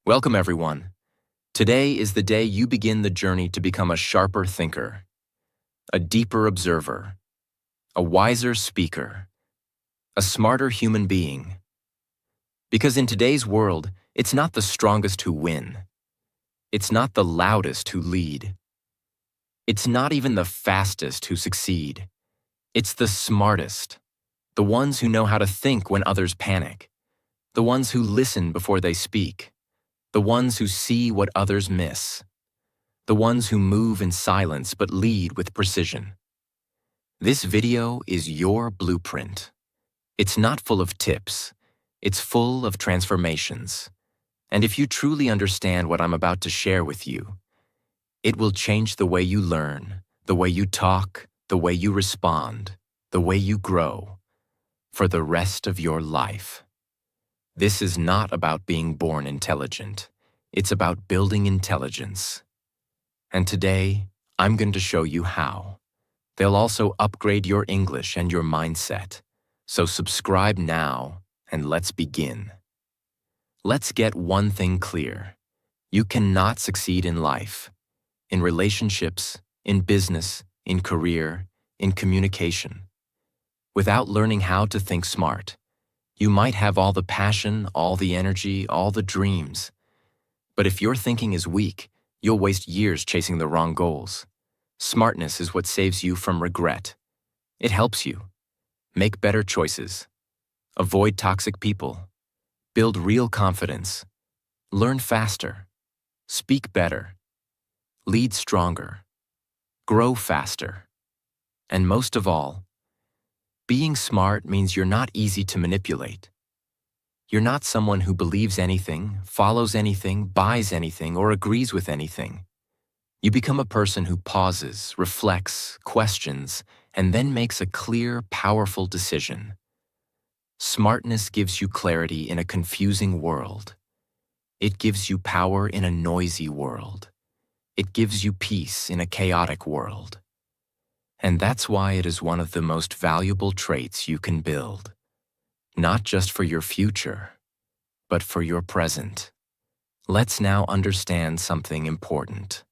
Welcome, everyone. Today is the day you begin the journey to become a sharper thinker, a deeper observer, a wiser speaker, a smarter human being. Because in today's world, it's not the strongest who win. It's not the loudest who lead. It's not even the fastest who succeed. It's the smartest, the ones who know how to think when others panic, the ones who listen before they speak, the ones who see what others miss, the ones who move in silence but lead with precision. This video is your blueprint. It's not full of tips, it's full of transformations. And if you truly understand what I'm about to share with you, it will change the way you learn, the way you talk, the way you respond, the way you grow, for the rest of your life. This is not about being born intelligent. It's about building intelligence. And today, I'm going to show you how. They'll also upgrade your English and your mindset. So subscribe now, and let's begin. Let's get one thing clear. You cannot succeed in life, in relationships, in business, in career, in communication, without learning how to think smart. You might have all the passion, all the energy, all the dreams. But if your thinking is weak, you'll waste years chasing the wrong goals. Smartness is what saves you from regret. It helps you make better choices, avoid toxic people, build real confidence, learn faster, speak better, lead stronger, grow faster. And most of all, being smart means you're not easy to manipulate. You're not someone who believes anything, follows anything, buys anything, or agrees with anything. You become a person who pauses, reflects, questions, and then makes a clear, powerful decision. Smartness gives you clarity in a confusing world. It gives you power in a noisy world. It gives you peace in a chaotic world. And that's why it is one of the most valuable traits you can build, not just for your future, but for your present. Let's now understand something important.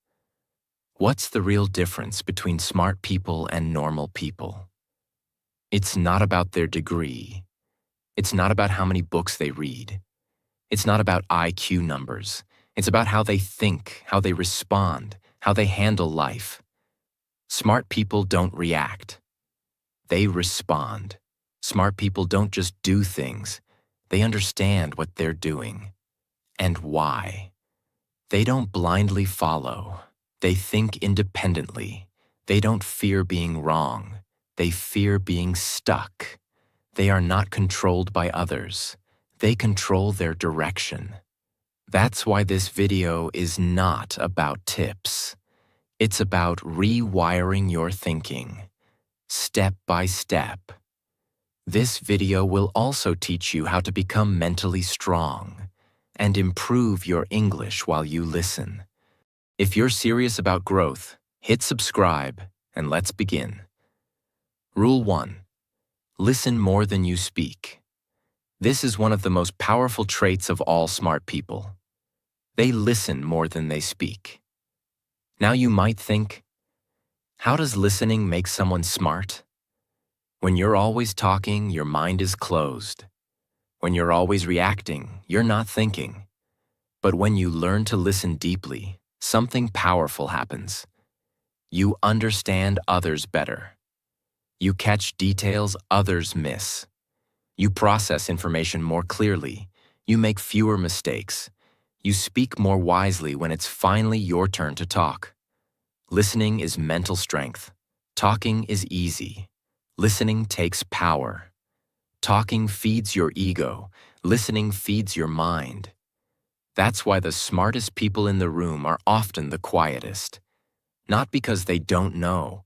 What's the real difference between smart people and normal people? It's not about their degree. It's not about how many books they read. It's not about IQ numbers. It's about how they think, how they respond, how they handle life. Smart people don't react. They respond. Smart people don't just do things. They understand what they're doing and why. They don't blindly follow. They think independently. They don't fear being wrong. They fear being stuck. They are not controlled by others. They control their direction. That's why this video is not about tips. It's about rewiring your thinking, step by step. This video will also teach you how to become mentally strong and improve your English while you listen. If you're serious about growth, hit subscribe and let's begin. Rule 1. Listen more than you speak. This is one of the most powerful traits of all smart people. They listen more than they speak. Now you might think, how does listening make someone smart? When you're always talking, your mind is closed. When you're always reacting, you're not thinking. But when you learn to listen deeply, something powerful happens. You understand others better. You catch details others miss. You process information more clearly. You make fewer mistakes. You speak more wisely when it's finally your turn to talk. Listening is mental strength. Talking is easy. Listening takes power. Talking feeds your ego. Listening feeds your mind. That's why the smartest people in the room are often the quietest. Not because they don't know,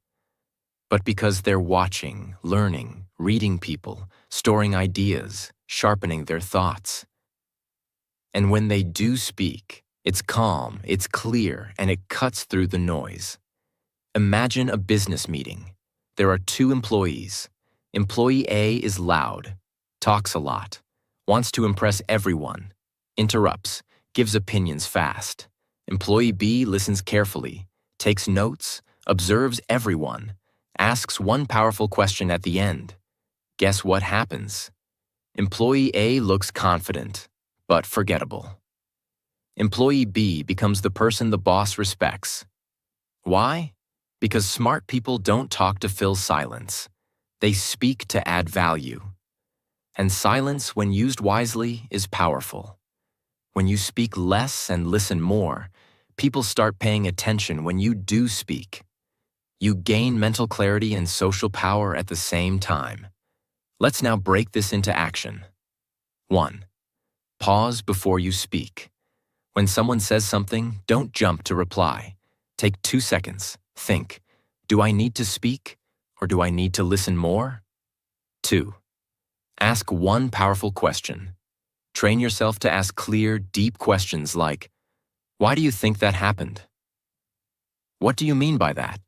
but because they're watching, learning, reading people, storing ideas, sharpening their thoughts. And when they do speak, it's calm, it's clear, and it cuts through the noise. Imagine a business meeting. There are two employees. Employee A is loud, talks a lot, wants to impress everyone, interrupts, gives opinions fast. Employee B listens carefully, takes notes, observes everyone, asks one powerful question at the end. Guess what happens? Employee A looks confident, but forgettable. Employee B becomes the person the boss respects. Why? Because smart people don't talk to fill silence. They speak to add value. And silence, when used wisely, is powerful. When you speak less and listen more, people start paying attention when you do speak. You gain mental clarity and social power at the same time. Let's now break this into action. 1. Pause before you speak. When someone says something, don't jump to reply. Take 2 seconds. Think, do I need to speak or do I need to listen more? 2. Ask one powerful question. Train yourself to ask clear, deep questions like, why do you think that happened? What do you mean by that?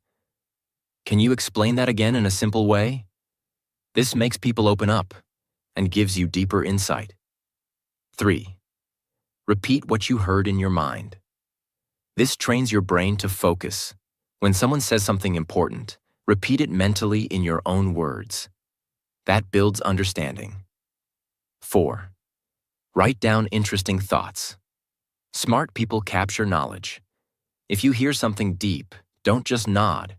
Can you explain that again in a simple way? This makes people open up and gives you deeper insight. 3. Repeat what you heard in your mind. This trains your brain to focus. When someone says something important, repeat it mentally in your own words. That builds understanding. 4. Write down interesting thoughts. Smart people capture knowledge. If you hear something deep, don't just nod.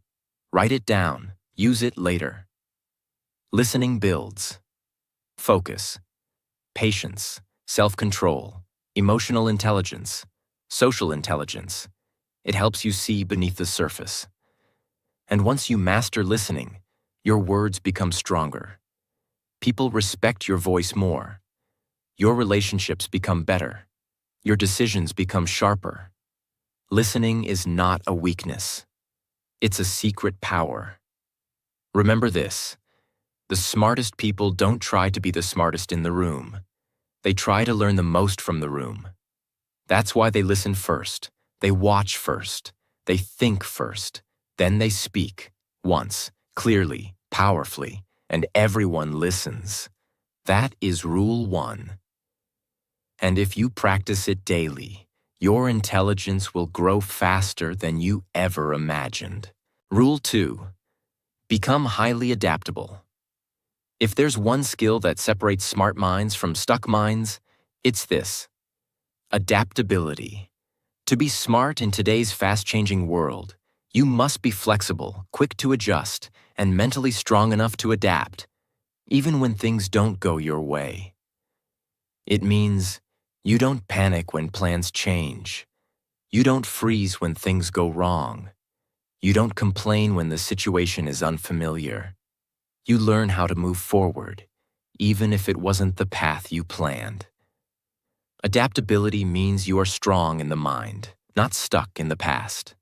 Write it down. Use it later. Listening builds focus, patience, self-control, emotional intelligence, social intelligence. It helps you see beneath the surface. And once you master listening, your words become stronger. People respect your voice more. Your relationships become better. Your decisions become sharper. Listening is not a weakness. It's a secret power. Remember this. The smartest people don't try to be the smartest in the room. They try to learn the most from the room. That's why they listen first. They watch first. They think first. Then they speak. Once, clearly, powerfully, and everyone listens. That is Rule 1. And if you practice it daily, your intelligence will grow faster than you ever imagined. Rule 2. Become highly adaptable. If there's one skill that separates smart minds from stuck minds, it's this: adaptability. To be smart in today's fast-changing world, you must be flexible, quick to adjust, and mentally strong enough to adapt, even when things don't go your way. It means you don't panic when plans change. You don't freeze when things go wrong. You don't complain when the situation is unfamiliar. You learn how to move forward, even if it wasn't the path you planned. Adaptability means you are strong in the mind, not stuck in the past.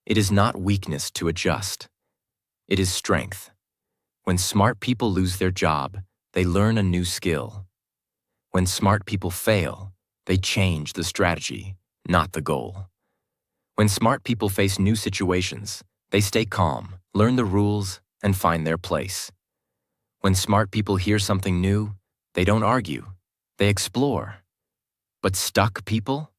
It is not weakness to adjust. It is strength. When smart people lose their job, they learn a new skill. When smart people fail, they change the strategy, not the goal. When smart people face new situations, they stay calm, learn the rules, and find their place. When smart people hear something new, they don't argue, they explore. But stuck people?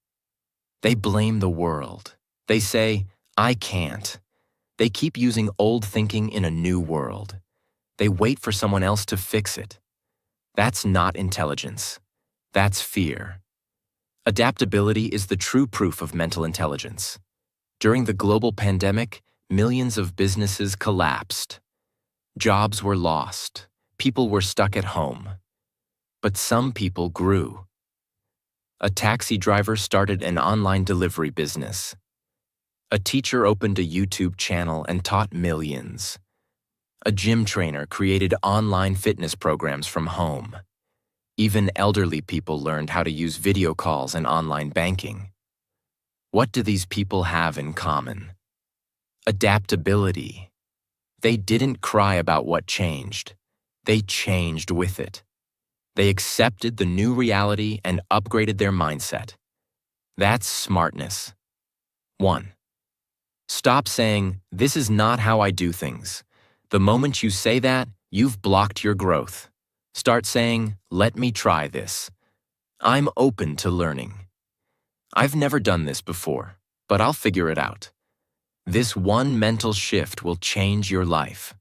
They blame the world. They say, I can't. They keep using old thinking in a new world. They wait for someone else to fix it. That's not intelligence. That's fear. Adaptability is the true proof of mental intelligence. During the global pandemic, millions of businesses collapsed. Jobs were lost. People were stuck at home. But some people grew. A taxi driver started an online delivery business. A teacher opened a YouTube channel and taught millions. A gym trainer created online fitness programs from home. Even elderly people learned how to use video calls and online banking. What do these people have in common? Adaptability. They didn't cry about what changed. They changed with it. They accepted the new reality and upgraded their mindset. That's smartness. 1. Stop saying, "This is not how I do things." The moment you say that, you've blocked your growth. Start saying, "Let me try this. I'm open to learning." I've never done this before, but I'll figure it out. This one mental shift will change your life.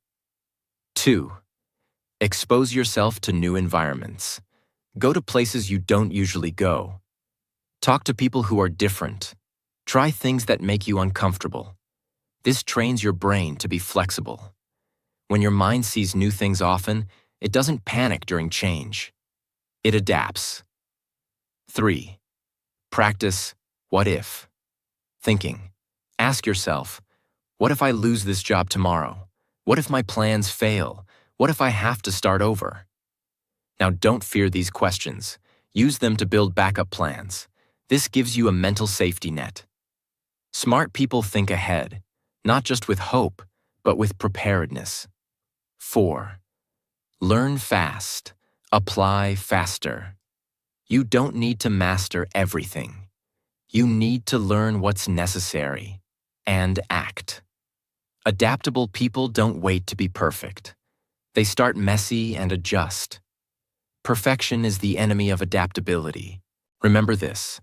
2. Expose yourself to new environments. Go to places you don't usually go. Talk to people who are different. Try things that make you uncomfortable. This trains your brain to be flexible. When your mind sees new things often, it doesn't panic during change. It adapts. 3. Practice what if thinking. Ask yourself, what if I lose this job tomorrow? What if my plans fail? What if I have to start over? Now, don't fear these questions. Use them to build backup plans. This gives you a mental safety net. Smart people think ahead, not just with hope, but with preparedness. 4. Learn fast. Apply faster. You don't need to master everything. You need to learn what's necessary and act. Adaptable people don't wait to be perfect. They start messy and adjust. Perfection is the enemy of adaptability. Remember this: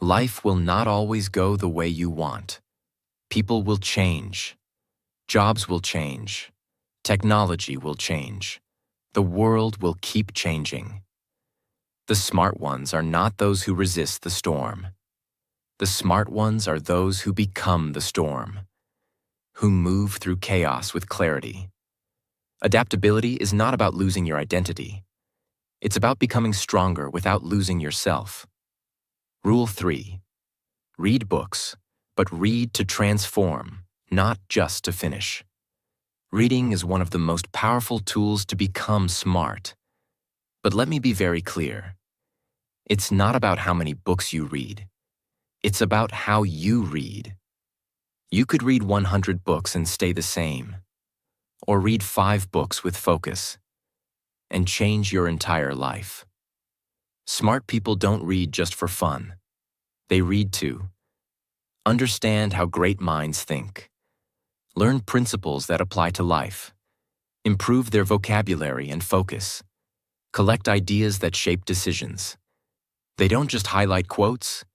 life will not always go the way you want. People will change. Jobs will change. Technology will change. The world will keep changing. The smart ones are not those who resist the storm. The smart ones are those who become the storm, who move through chaos with clarity. Adaptability is not about losing your identity. It's about becoming stronger without losing yourself. Rule 3. Read books, but read to transform, not just to finish. Reading is one of the most powerful tools to become smart. But let me be very clear. It's not about how many books you read. It's about how you read. You could read 100 books and stay the same, or read 5 books with focus and change your entire life. Smart people don't read just for fun. They read to understand how great minds think, learn principles that apply to life, improve their vocabulary and focus, collect ideas that shape decisions. They don't just highlight quotes,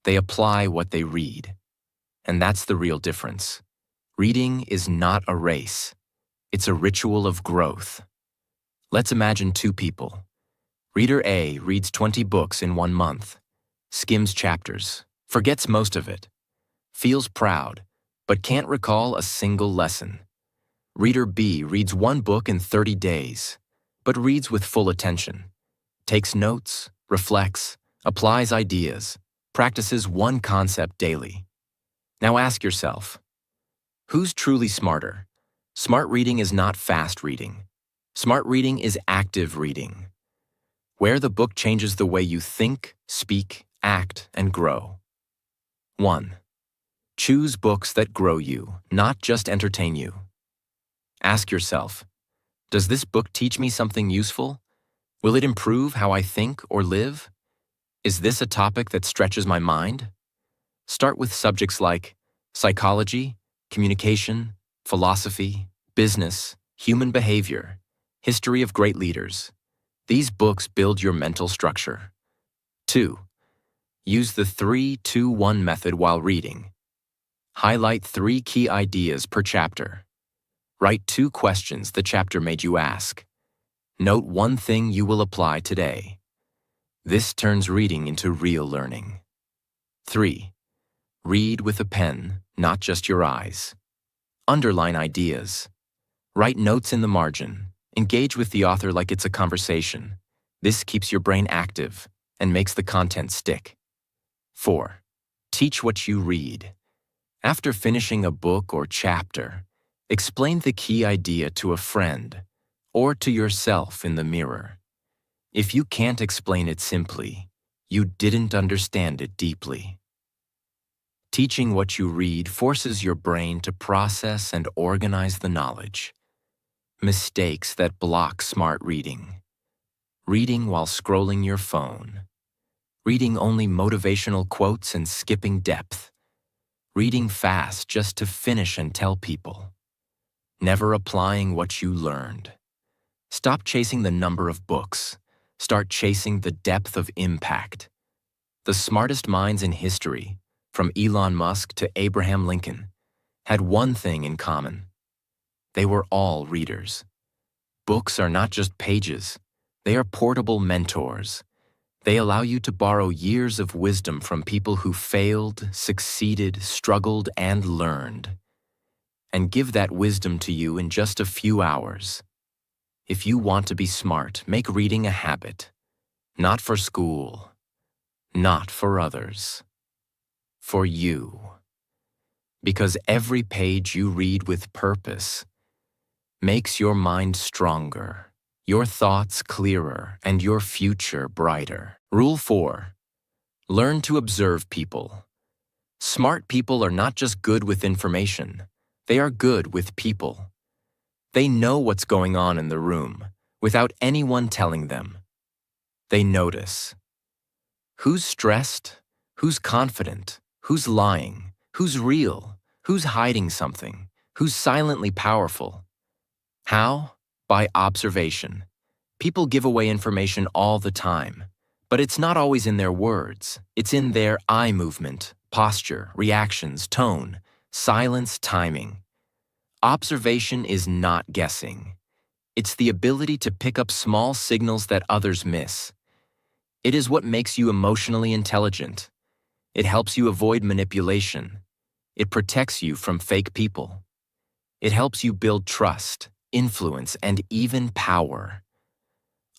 they apply what they read. And that's the real difference. Reading is not a race. It's a ritual of growth. Let's imagine 2 people. Reader A reads 20 books in 1 month, skims chapters, forgets most of it, feels proud, but can't recall a single lesson. Reader B reads 1 book in 30 days, but reads with full attention, takes notes, reflects, applies ideas, practices 1 concept daily. Now ask yourself, who's truly smarter? Smart reading is not fast reading. Smart reading is active reading, where the book changes the way you think, speak, act, and grow. 1. Choose books that grow you, not just entertain you. Ask yourself, does this book teach me something useful? Will it improve how I think or live? Is this a topic that stretches my mind? Start with subjects like psychology, communication, philosophy, business, human behavior, history of great leaders. These books build your mental structure. 2. Use the 3-2-1 method while reading. Highlight 3 key ideas per chapter. Write 2 questions the chapter made you ask. Note 1 thing you will apply today. This turns reading into real learning. 3. Read with a pen, not just your eyes. Underline ideas. Write notes in the margin. Engage with the author like it's a conversation. This keeps your brain active and makes the content stick. 4. Teach what you read. After finishing a book or chapter, explain the key idea to a friend or to yourself in the mirror. If you can't explain it simply, you didn't understand it deeply. Teaching what you read forces your brain to process and organize the knowledge. Mistakes that block smart reading. Reading while scrolling your phone. Reading only motivational quotes and skipping depth. Reading fast just to finish and tell people. Never applying what you learned. Stop chasing the number of books. Start chasing the depth of impact. The smartest minds in history, from Elon Musk to Abraham Lincoln, had one thing in common. They were all readers. Books are not just pages. They are portable mentors. They allow you to borrow years of wisdom from people who failed, succeeded, struggled, and learned, and give that wisdom to you in just a few hours. If you want to be smart, make reading a habit. Not for school, not for others, for you. Because every page you read with purpose makes your mind stronger, your thoughts clearer, and your future brighter. Rule 4. Learn to observe people. Smart people are not just good with information, they are good with people. They know what's going on in the room without anyone telling them. They notice. Who's stressed? Who's confident? Who's lying? Who's real? Who's hiding something? Who's silently powerful? How? By observation. People give away information all the time, but it's not always in their words. It's in their eye movement, posture, reactions, tone, silence, timing. Observation is not guessing. It's the ability to pick up small signals that others miss. It is what makes you emotionally intelligent. It helps you avoid manipulation. It protects you from fake people. It helps you build trust, influence, and even power.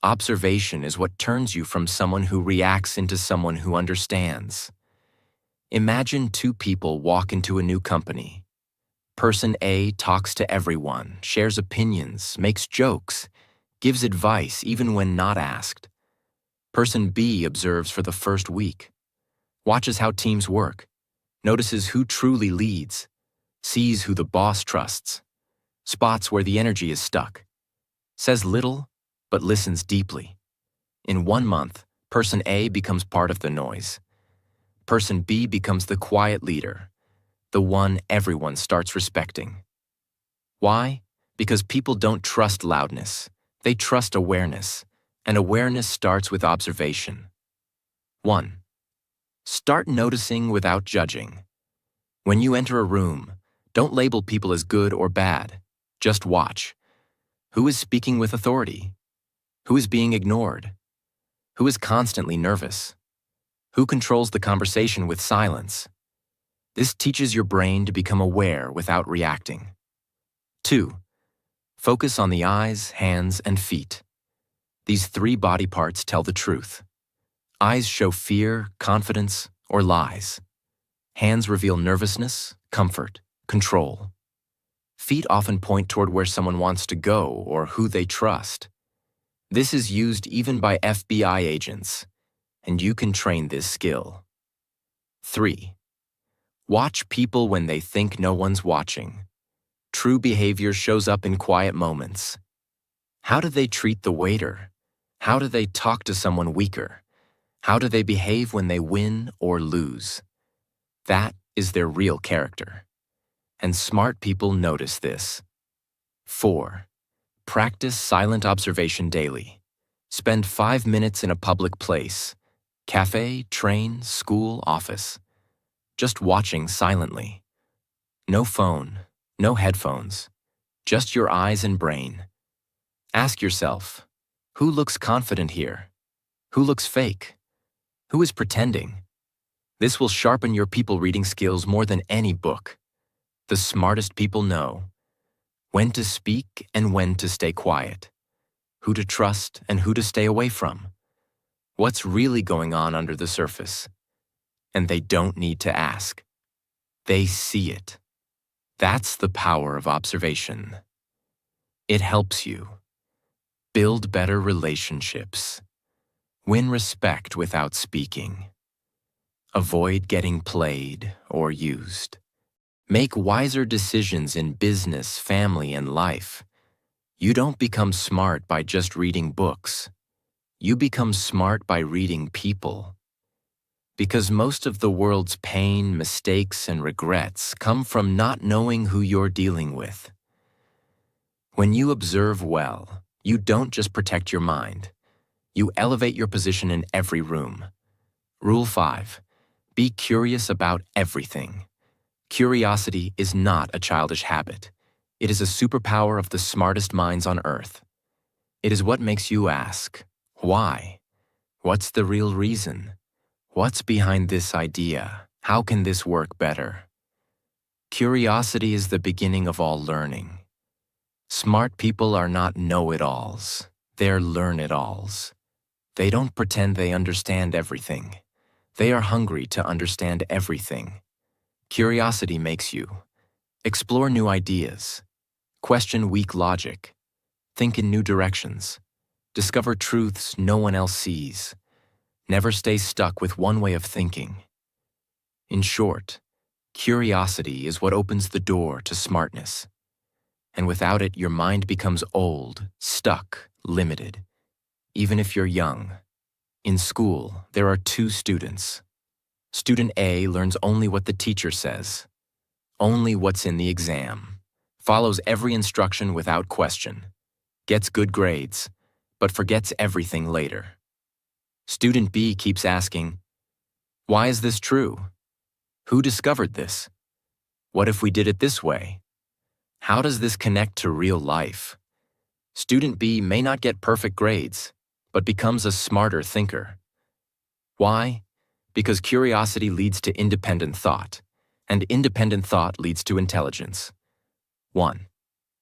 Observation is what turns you from someone who reacts into someone who understands. Imagine two people walk into a new company. Person A talks to everyone, shares opinions, makes jokes, gives advice even when not asked. Person B observes for the first week, watches how teams work, notices who truly leads, sees who the boss trusts, spots where the energy is stuck, says little but listens deeply. In 1 month, Person A becomes part of the noise. Person B becomes the quiet leader, the one everyone starts respecting. Why? Because people don't trust loudness. They trust awareness, and awareness starts with observation. 1. Start noticing without judging. When you enter a room, don't label people as good or bad. Just watch. Who is speaking with authority? Who is being ignored? Who is constantly nervous? Who controls the conversation with silence? This teaches your brain to become aware without reacting. 2. Focus on the eyes, hands, and feet. These 3 body parts tell the truth. Eyes show fear, confidence, or lies. Hands reveal nervousness, comfort, control. Feet often point toward where someone wants to go or who they trust. This is used even by FBI agents, and you can train this skill. 3. Watch people when they think no one's watching. True behavior shows up in quiet moments. How do they treat the waiter? How do they talk to someone weaker? How do they behave when they win or lose? That is their real character. And smart people notice this. 4. Practice silent observation daily. Spend 5 minutes in a public place, cafe, train, school, office, just watching silently. No phone, no headphones, just your eyes and brain. Ask yourself, who looks confident here? Who looks fake? Who is pretending? This will sharpen your people reading skills more than any book. The smartest people know when to speak and when to stay quiet, who to trust and who to stay away from, what's really going on under the surface. And they don't need to ask. They see it. That's the power of observation. It helps you build better relationships, win respect without speaking, avoid getting played or used, make wiser decisions in business, family, and life. You don't become smart by just reading books. You become smart by reading people. Because most of the world's pain, mistakes, and regrets come from not knowing who you're dealing with. When you observe well, you don't just protect your mind. You elevate your position in every room. Rule 5. Be curious about everything. Curiosity is not a childish habit. It is a superpower of the smartest minds on Earth. It is what makes you ask, why? What's the real reason? What's behind this idea? How can this work better? Curiosity is the beginning of all learning. Smart people are not know-it-alls. They're learn-it-alls. They don't pretend they understand everything. They are hungry to understand everything. Curiosity makes you explore new ideas, question weak logic, think in new directions, discover truths no one else sees, never stay stuck with one way of thinking. In short, curiosity is what opens the door to smartness. And without it, your mind becomes old, stuck, limited, even if you're young. In school, there are two students. Student A learns only what the teacher says, only what's in the exam, follows every instruction without question, gets good grades, but forgets everything later. Student B keeps asking, why is this true? Who discovered this? What if we did it this way? How does this connect to real life? Student B may not get perfect grades, but becomes a smarter thinker. Why? Because curiosity leads to independent thought, and independent thought leads to intelligence. 1.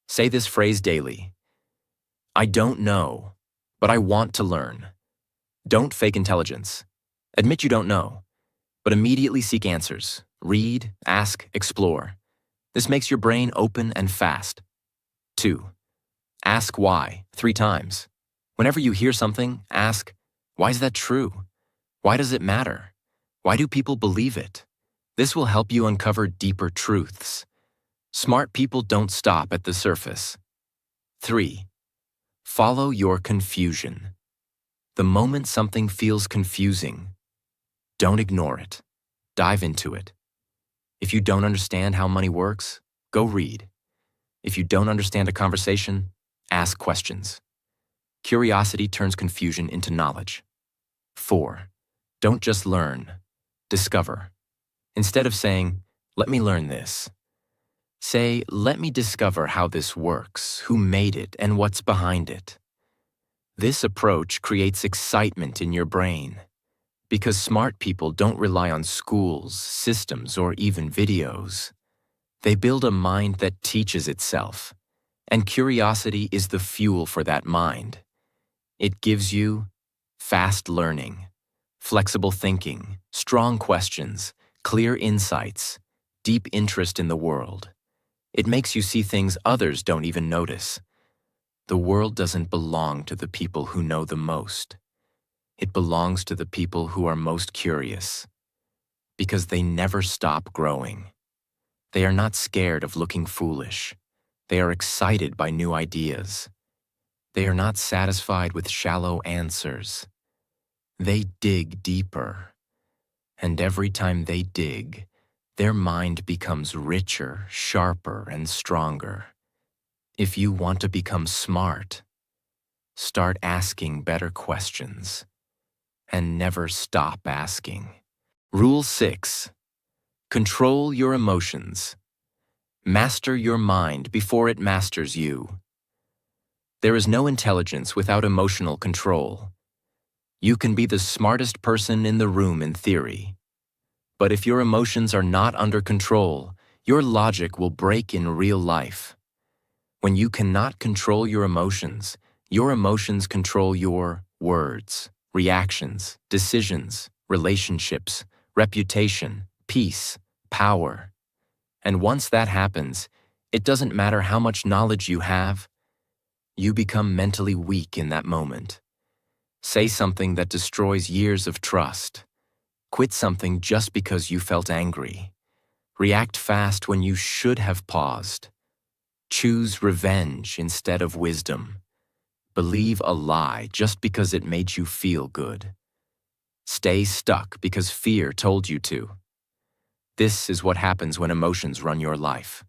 Say this phrase daily. I don't know, but I want to learn. Don't fake intelligence. Admit you don't know, but immediately seek answers. Read, ask, explore. This makes your brain open and fast. 2. Ask why 3 times. Whenever you hear something, ask, why is that true? Why does it matter? Why do people believe it? This will help you uncover deeper truths. Smart people don't stop at the surface. 3. Follow your confusion. The moment something feels confusing, don't ignore it. Dive into it. If you don't understand how money works, go read. If you don't understand a conversation, ask questions. Curiosity turns confusion into knowledge. 4. Don't just learn. Discover. Instead of saying, let me learn this, say, let me discover how this works, who made it, and what's behind it. This approach creates excitement in your brain, because smart people don't rely on schools, systems, or even videos. They build a mind that teaches itself, and curiosity is the fuel for that mind. It gives you fast learning, flexible thinking, strong questions, clear insights, deep interest in the world. It makes you see things others don't even notice. The world doesn't belong to the people who know the most. It belongs to the people who are most curious, because they never stop growing. They are not scared of looking foolish. They are excited by new ideas. They are not satisfied with shallow answers. They dig deeper. And every time they dig, their mind becomes richer, sharper, and stronger. If you want to become smart, start asking better questions. And never stop asking. Rule 6. Control your emotions. Master your mind before it masters you. There is no intelligence without emotional control. You can be the smartest person in the room in theory. But if your emotions are not under control, your logic will break in real life. When you cannot control your emotions control your words, reactions, decisions, relationships, reputation, peace, power. And once that happens, it doesn't matter how much knowledge you have, you become mentally weak in that moment. Say something that destroys years of trust. Quit something just because you felt angry. React fast when you should have paused. Choose revenge instead of wisdom. Believe a lie just because it made you feel good. Stay stuck because fear told you to. This is what happens when emotions run your life.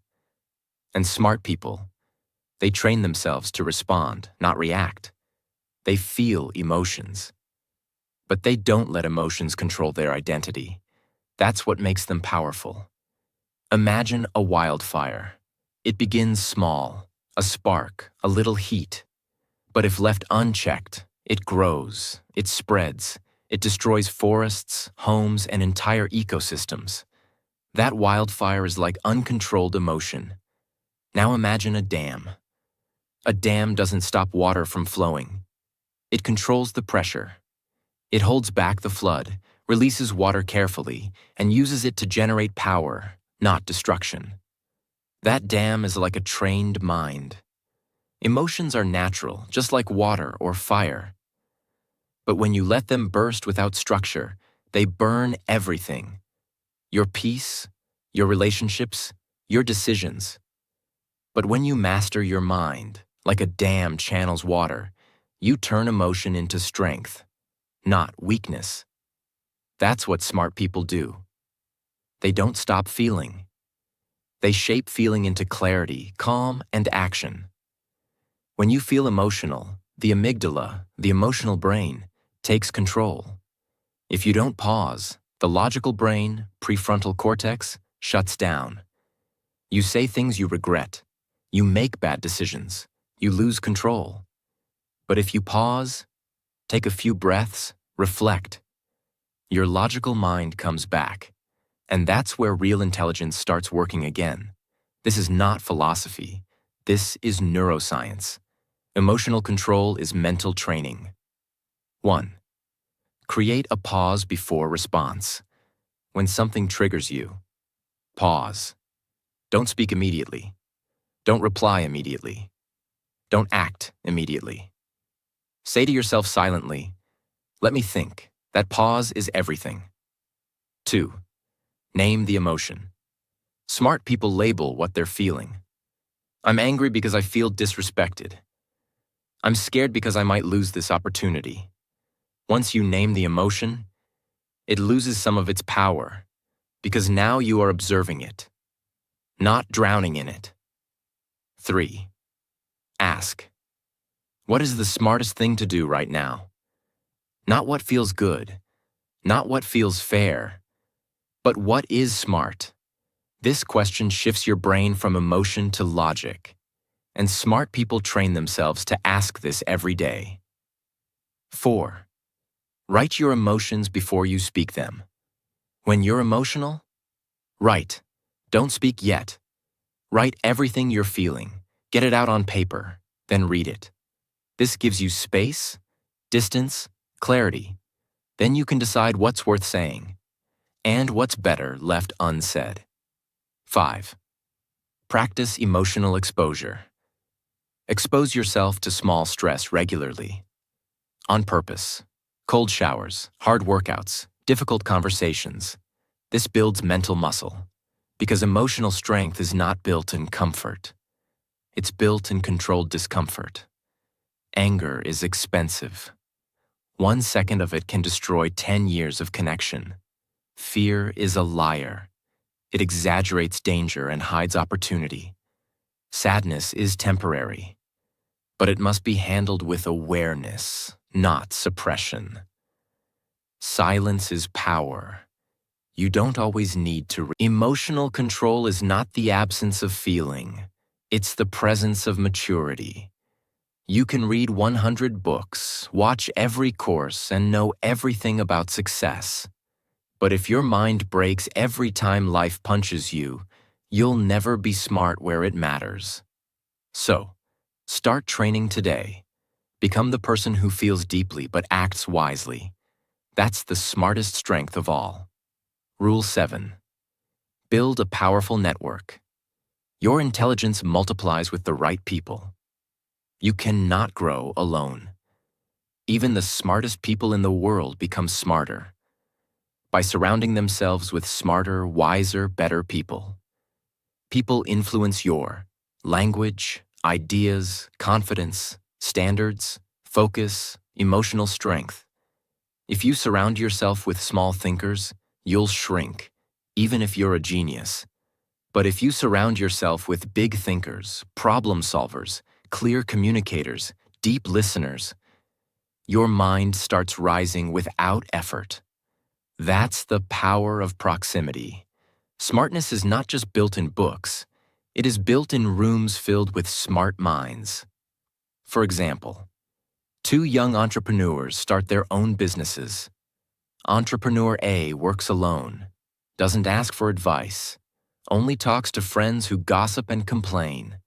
And smart people, they train themselves to respond, not react. They feel emotions. But they don't let emotions control their identity. That's what makes them powerful. Imagine a wildfire. It begins small, a spark, a little heat. But if left unchecked, it grows, it spreads, it destroys forests, homes, and entire ecosystems. That wildfire is like uncontrolled emotion. Now imagine a dam. A dam doesn't stop water from flowing. It controls the pressure. It holds back the flood, releases water carefully, and uses it to generate power, not destruction. That dam is like a trained mind. Emotions are natural, just like water or fire. But when you let them burst without structure, they burn everything. Your peace, your relationships, your decisions. But when you master your mind, like a dam channels water, you turn emotion into strength, not weakness. That's what smart people do. They don't stop feeling. They shape feeling into clarity, calm, and action. When you feel emotional, the amygdala, the emotional brain, takes control. If you don't pause, the logical brain, prefrontal cortex, shuts down. You say things you regret. You make bad decisions. You lose control. But if you pause, take a few breaths, reflect, your logical mind comes back. And that's where real intelligence starts working again. This is not philosophy. This is neuroscience. Emotional control is mental training. 1. Create a pause before response. When something triggers you, pause. Don't speak immediately. Don't reply immediately. Don't act immediately. Say to yourself silently, "Let me think." That pause is everything. 2. Name the emotion. Smart people label what they're feeling. I'm angry because I feel disrespected. I'm scared because I might lose this opportunity. Once you name the emotion, it loses some of its power, because now you are observing it, not drowning in it. 3. Ask. What is the smartest thing to do right now? Not what feels good, not what feels fair, but what is smart? This question shifts your brain from emotion to logic, and smart people train themselves to ask this every day. 4. Write your emotions before you speak them. When you're emotional, write. Don't speak yet. Write everything you're feeling. Get it out on paper, then read it. This gives you space, distance, clarity. Then you can decide what's worth saying and what's better left unsaid. 5. Practice emotional exposure. Expose yourself to small stress regularly. On purpose. Cold showers, hard workouts, difficult conversations. This builds mental muscle, because emotional strength is not built in comfort. It's built in controlled discomfort. Anger is expensive. 1 second of it can destroy 10 years of connection. Fear is a liar. It exaggerates danger and hides opportunity. Sadness is temporary, but it must be handled with awareness, not suppression. Silence is power. You don't always need to. Emotional control is not the absence of feeling. It's the presence of maturity. You can read 100 books, watch every course, and know everything about success. But if your mind breaks every time life punches you, you'll never be smart where it matters. So, start training today. Become the person who feels deeply but acts wisely. That's the smartest strength of all. Rule 7. Build a powerful network. Your intelligence multiplies with the right people. You cannot grow alone. Even the smartest people in the world become smarter by surrounding themselves with smarter, wiser, better people. People influence your language, ideas, confidence, standards, focus, emotional strength. If you surround yourself with small thinkers, you'll shrink, even if you're a genius. But if you surround yourself with big thinkers, problem solvers, clear communicators, deep listeners, Your mind starts rising without effort. That's the power of proximity. Smartness is not just built in books, it is built in rooms filled with smart minds. For example, two young entrepreneurs start their own businesses. Entrepreneur A works alone, doesn't ask for advice, only talks to friends who gossip and complain,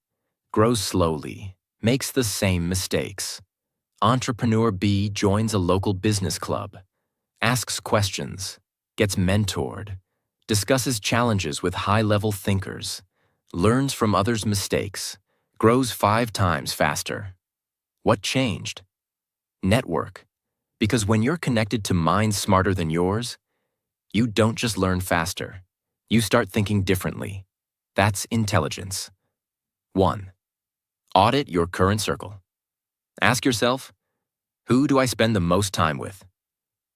grows slowly, makes the same mistakes. Entrepreneur B joins a local business club, asks questions, gets mentored, discusses challenges with high-level thinkers, learns from others' mistakes, grows 5 times faster. What changed? Network. Because when you're connected to minds smarter than yours, you don't just learn faster. You start thinking differently. That's intelligence. 1. Audit your current circle. Ask yourself, who do I spend the most time with?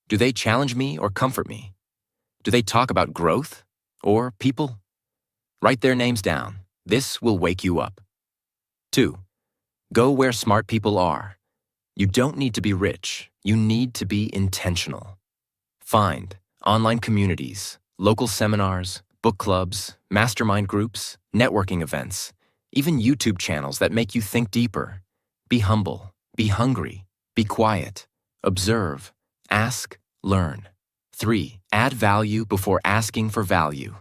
Do they challenge me or comfort me? Do they talk about growth or people? Write their names down. This will wake you up. 2. Go where smart people are. You don't need to be rich. You need to be intentional. Find online communities, local seminars, book clubs, mastermind groups, networking events, even YouTube channels that make you think deeper. Be humble, be hungry, be quiet, observe, ask, learn. 3. Add value before asking for value.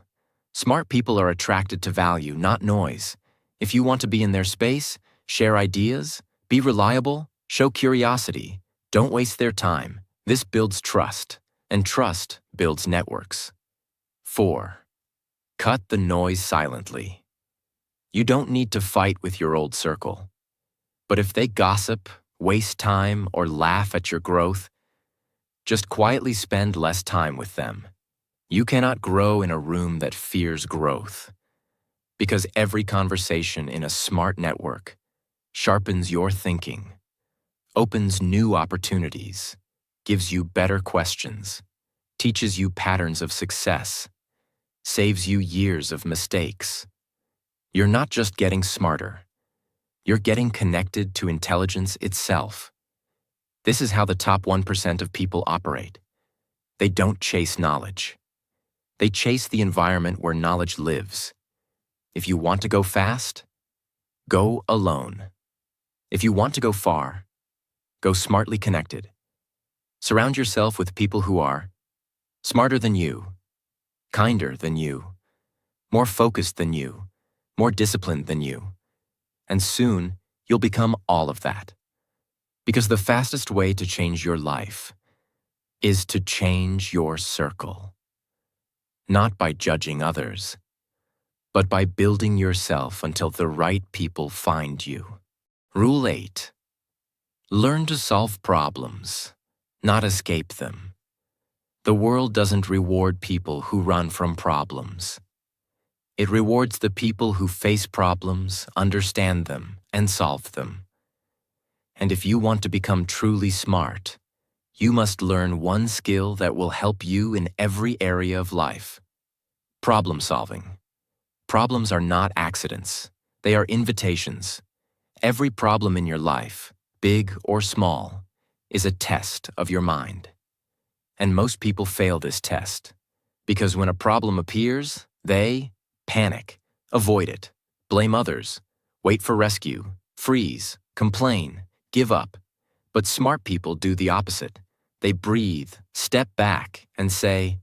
Smart people are attracted to value, not noise. If you want to be in their space, share ideas, be reliable, show curiosity. Don't waste their time. This builds trust, and trust builds networks. 4. Cut the noise silently. You don't need to fight with your old circle. But if they gossip, waste time, or laugh at your growth, just quietly spend less time with them. You cannot grow in a room that fears growth, because every conversation in a smart network sharpens your thinking, opens new opportunities, gives you better questions, teaches you patterns of success, saves you years of mistakes. You're not just getting smarter, you're getting connected to intelligence itself. This is how the top 1% of people operate. They don't chase knowledge. They chase the environment where knowledge lives. If you want to go fast, go alone. If you want to go far, go smartly connected. Surround yourself with people who are smarter than you, kinder than you, more focused than you, more disciplined than you. And soon, you'll become all of that. Because the fastest way to change your life is to change your circle. Not by judging others, but by building yourself until the right people find you. Rule 8. Learn to solve problems, not escape them. The world doesn't reward people who run from problems. It rewards the people who face problems, understand them, and solve them. And if you want to become truly smart, you must learn one skill that will help you in every area of life. Problem solving. Problems are not accidents. They are invitations. Every problem in your life, big or small, is a test of your mind. And most people fail this test because when a problem appears, they panic, avoid it, blame others, wait for rescue, freeze, complain, give up. But smart people do the opposite. They breathe, step back, and say,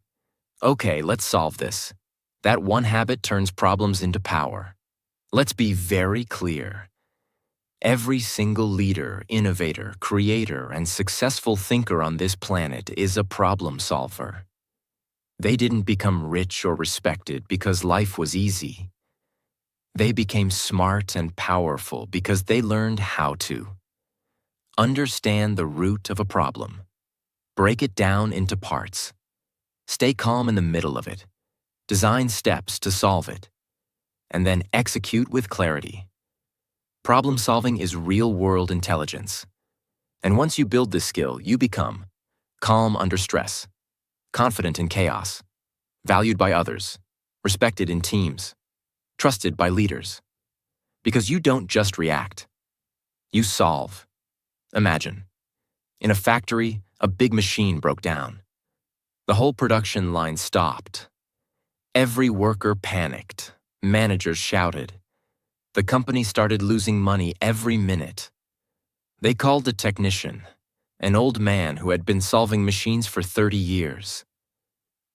okay, let's solve this. That one habit turns problems into power. Let's be very clear. Every single leader, innovator, creator, and successful thinker on this planet is a problem solver. They didn't become rich or respected because life was easy. They became smart and powerful because they learned how to. Understand the root of a problem. Break it down into parts. Stay calm in the middle of it. Design steps to solve it. And then execute with clarity. Problem solving is real-world intelligence. And once you build this skill, you become calm under stress, confident in chaos, valued by others, respected in teams, trusted by leaders. Because you don't just react. You solve. Imagine, In a factory, a big machine broke down. The whole production line stopped. Every worker panicked. Managers shouted. The company started losing money every minute. They called a technician, an old man who had been solving machines for 30 years.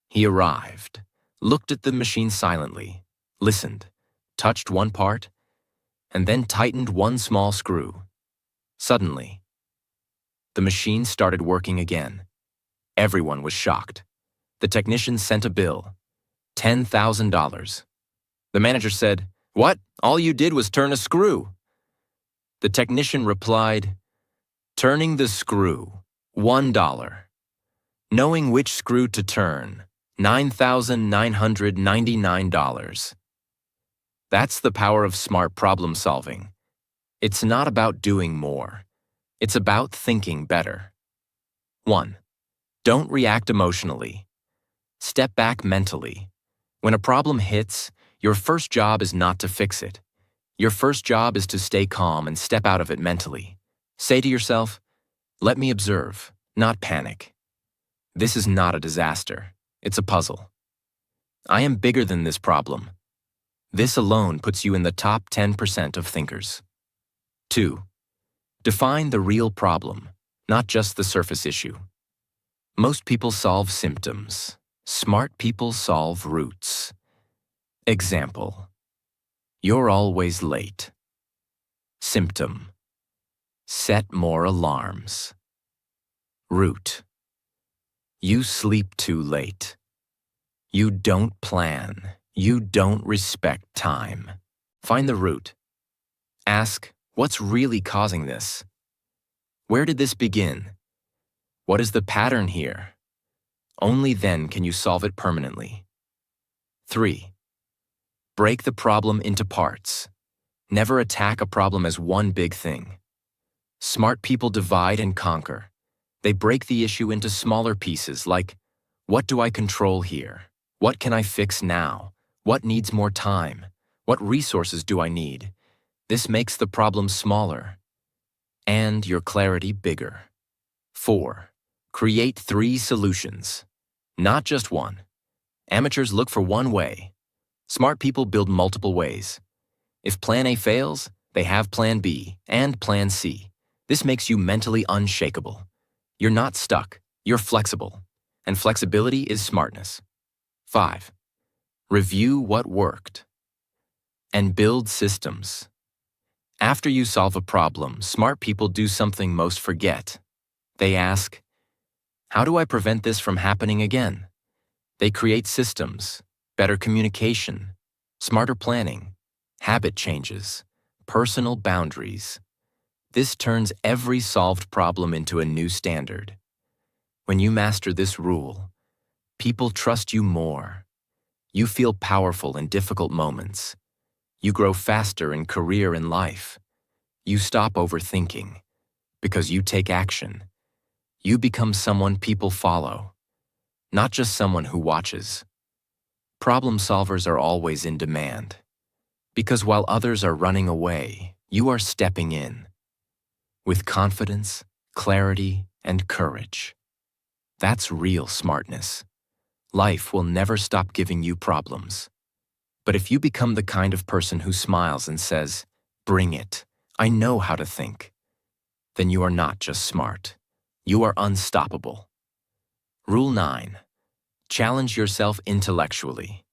He arrived, looked at the machine silently, listened, touched one part, and then tightened one small screw. Suddenly, the machine started working again. Everyone was shocked. The technician sent a bill, $10,000. The manager said, "What? All you did was turn a screw." The technician replied, "Turning the screw, $1. Knowing which screw to turn, $9,999. That's the power of smart problem solving. It's not about doing more. It's about thinking better. 1. Don't react emotionally. Step back mentally. When a problem hits, your first job is not to fix it. Your first job is to stay calm and step out of it mentally. Say to yourself, "Let me observe, not panic. This is not a disaster. It's a puzzle. I am bigger than this problem." This alone puts you in the top 10% of thinkers. 2. Define the real problem, not just the surface issue. Most people solve symptoms. Smart people solve roots. Example: you're always late. Symptom: set more alarms. Root: you sleep too late. You don't plan. You don't respect time. Find the root. Ask, what's really causing this? Where did this begin? What is the pattern here? Only then can you solve it permanently. 3. Break the problem into parts. Never attack a problem as one big thing. Smart people divide and conquer. They break the issue into smaller pieces like, what do I control here? What can I fix now? What needs more time? What resources do I need? This makes the problem smaller and your clarity bigger. 4. Create 3 solutions, not just one. Amateurs look for one way. Smart people build multiple ways. If Plan A fails, they have Plan B and Plan C. This makes you mentally unshakable. You're not stuck, you're flexible. And flexibility is smartness. 5. Review what worked. And build systems. After you solve a problem, smart people do something most forget. They ask, how do I prevent this from happening again? They create systems, better communication, smarter planning, habit changes, personal boundaries. This turns every solved problem into a new standard. When you master this rule, people trust you more. You feel powerful in difficult moments. You grow faster in career and life. You stop overthinking because you take action. You become someone people follow, not just someone who watches. Problem solvers are always in demand because while others are running away, you are stepping in with confidence, clarity, and courage. That's real smartness. Life will never stop giving you problems. But if you become the kind of person who smiles and says, "Bring it, I know how to think," then you are not just smart. You are unstoppable. Rule 9. Challenge yourself intellectually.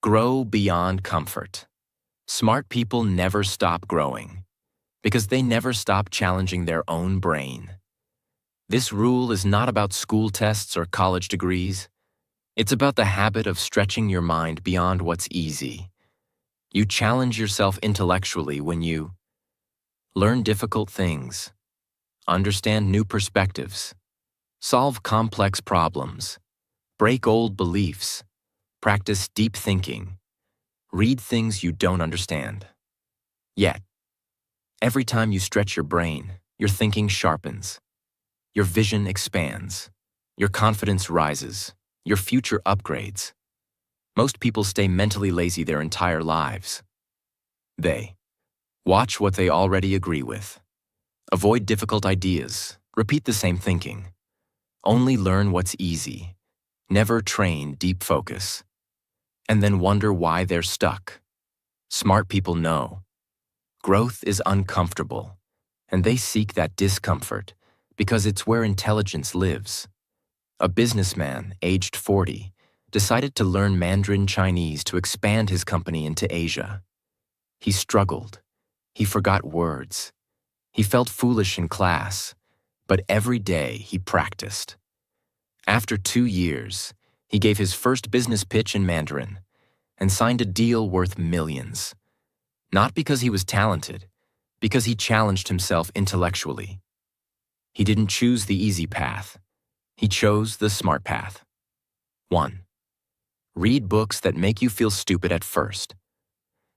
Grow beyond comfort. Smart people never stop growing because they never stop challenging their own brain. This rule is not about school tests or college degrees. It's about the habit of stretching your mind beyond what's easy. You challenge yourself intellectually when you learn difficult things, understand new perspectives, solve complex problems, break old beliefs, practice deep thinking, read things you don't understand. Yet, every time you stretch your brain, your thinking sharpens, your vision expands, your confidence rises, your future upgrades. Most people stay mentally lazy their entire lives. They watch what they already agree with, avoid difficult ideas, Repeat the same thinking. Only learn what's easy. Never train deep focus. And then wonder why they're stuck. Smart people know. Growth is uncomfortable, and they seek that discomfort because it's where intelligence lives. A businessman, aged 40, decided to learn Mandarin Chinese to expand his company into Asia. He struggled. He forgot words. He felt foolish in class, but every day he practiced. After 2 years, he gave his first business pitch in Mandarin and signed a deal worth millions. Not because he was talented, because he challenged himself intellectually. He didn't choose the easy path. He chose the smart path. 1. Read books that make you feel stupid at first.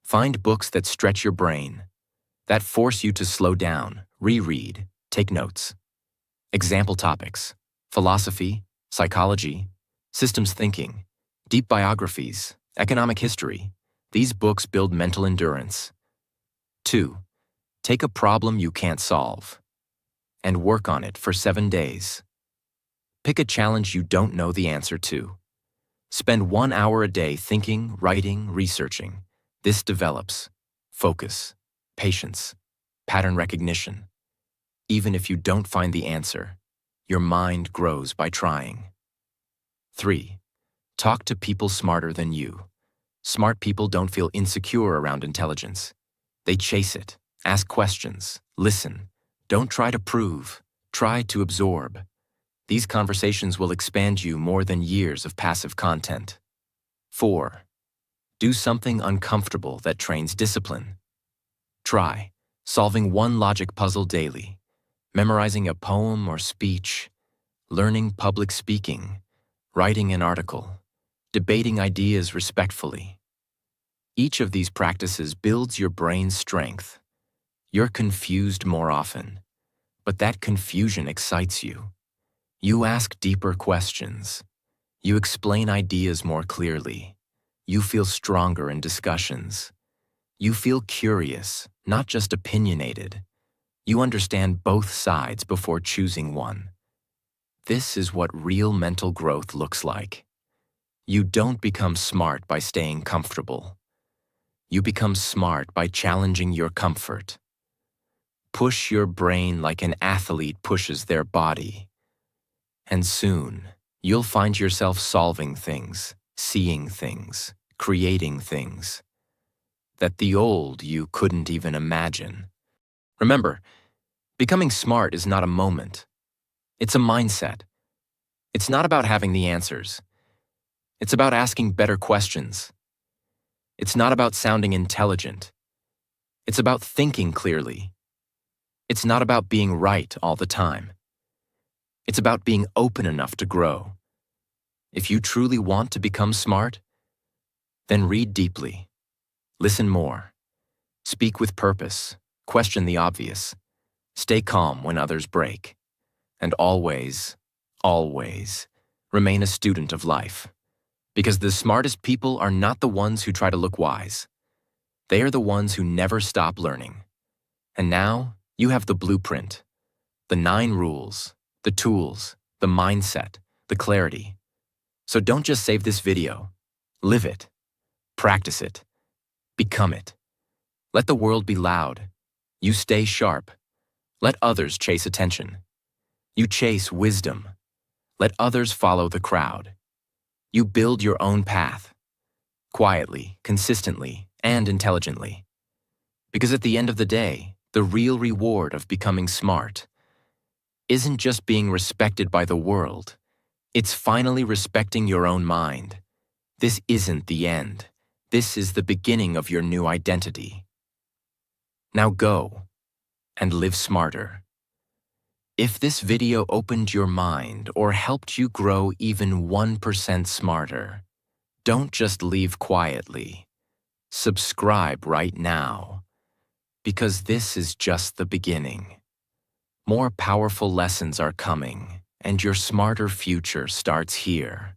Find books that stretch your brain, that force you to slow down, reread, take notes. Example topics: philosophy, psychology, systems thinking, deep biographies, economic history. These books build mental endurance. 2. Take a problem you can't solve and work on it for 7 days. Pick a challenge you don't know the answer to. Spend 1 hour a day thinking, writing, researching. This develops focus, patience, pattern recognition. Even if you don't find the answer, your mind grows by trying. 3. Talk to people smarter than you. Smart people don't feel insecure around intelligence. They chase it, ask questions, listen. Don't try to prove, try to absorb. These conversations will expand you more than years of passive content. 4. Do something uncomfortable that trains discipline. Try solving one logic puzzle daily, memorizing a poem or speech, learning public speaking, writing an article, debating ideas respectfully. Each of these practices builds your brain's strength. You're confused more often, but that confusion excites you. You ask deeper questions. You explain ideas more clearly. You feel stronger in discussions. You feel curious, not just opinionated. You understand both sides before choosing one. This is what real mental growth looks like. You don't become smart by staying comfortable. You become smart by challenging your comfort. Push your brain like an athlete pushes their body. And soon, you'll find yourself solving things, seeing things, creating things that the old you couldn't even imagine. Remember, becoming smart is not a moment. It's a mindset. It's not about having the answers. It's about asking better questions. It's not about sounding intelligent. It's about thinking clearly. It's not about being right all the time. It's about being open enough to grow. If you truly want to become smart, then read deeply, listen more, speak with purpose, question the obvious, stay calm when others break, and always, always remain a student of life. Because the smartest people are not the ones who try to look wise. They are the ones who never stop learning. And now you have the blueprint, the 9 rules, the tools, the mindset, the clarity. So don't just save this video. Live it. Practice it. Become it. Let the world be loud. You stay sharp. Let others chase attention. You chase wisdom. Let others follow the crowd. You build your own path. Quietly, consistently, and intelligently. Because at the end of the day, the real reward of becoming smart isn't just being respected by the world. It's finally respecting your own mind. This isn't the end. This is the beginning of your new identity. Now go and live smarter. If this video opened your mind or helped you grow even 1% smarter, don't just leave quietly. Subscribe right now, because this is just the beginning. More powerful lessons are coming, and your smarter future starts here.